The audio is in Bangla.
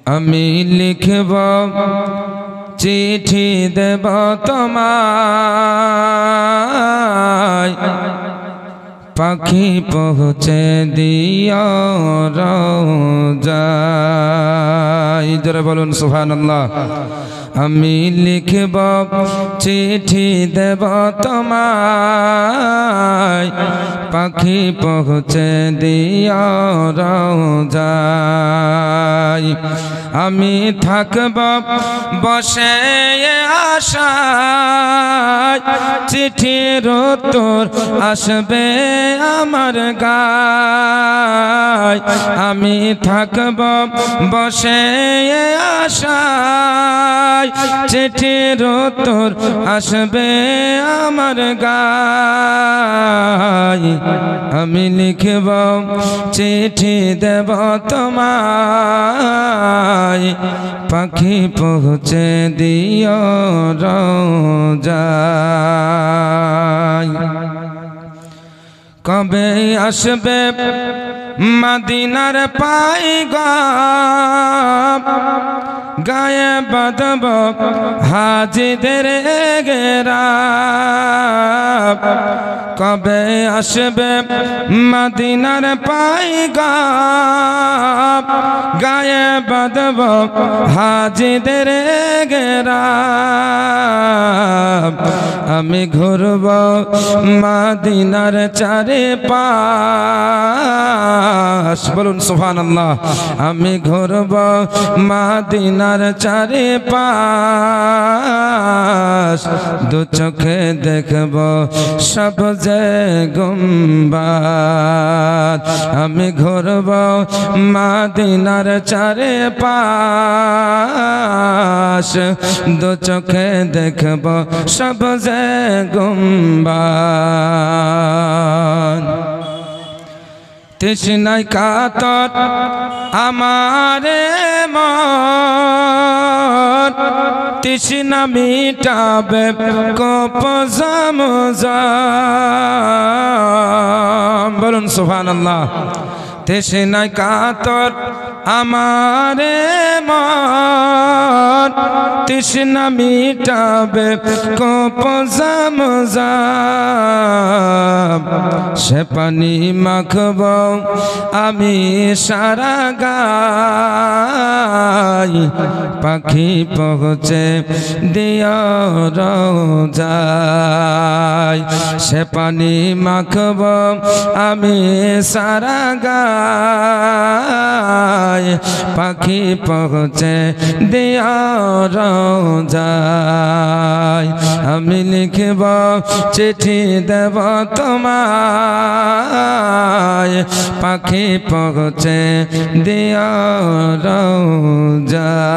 আমি লিখব চিঠি দেব তোমায় পাখি পৌঁছে দিও রোজায়। জোরে বলুন সুবহানাল্লাহ। আমি লিখব চিঠি দেব তোমায় পাখি পৌঁছে দিও রোজায়। আমি থাকব বসে আশায় চিঠির উত্তর আসবে আমার গায়। আমি থাকব বসে আশায় চিঠির উত্তর আসবে আমার গায়। আমি লিখব চিঠি দেব তোমায় পাখি পৌঁছে দিও রোজায়। কবে আসবে মদিনার পায়গাম গায়ে বাঁধব হাজিদের গেরাম। কবে আসবে মদিনার পায়গাম গায়ে বাঁধব হাজিদের গেরাম। আমি ঘুরব মদিনার চারিপাশ, বলুন সুবহানাল্লাহ। আমি ঘুরব মদিনার চারিপাশ দু চোখে দেখব সবজে গুম্বাদ। আমি ঘুরব মদিনার চারিপাশ দু চোখে দেখব সবজে গুম্বাদ। তৃষ্ণায় কাতর আমারে মন তৃষ্ণা মিটাবে কোপ জমজম, বলুন সুবহানাল্লাহ। তৃষ্ণায় কাতর আমারে মন তৃষ্ণা মিটাবে কোপ জমজম। সে পানি মাখব আমি সারা গায় পাখি পৌঁছে দিও রোজায়। সে পানি মাখব আমি সারা গায় পাখি পৌঁছে দিও রোজায়। আমি লিখব চিঠি দেব তোমায় পাখি পৌঁছে দিও রোজায়।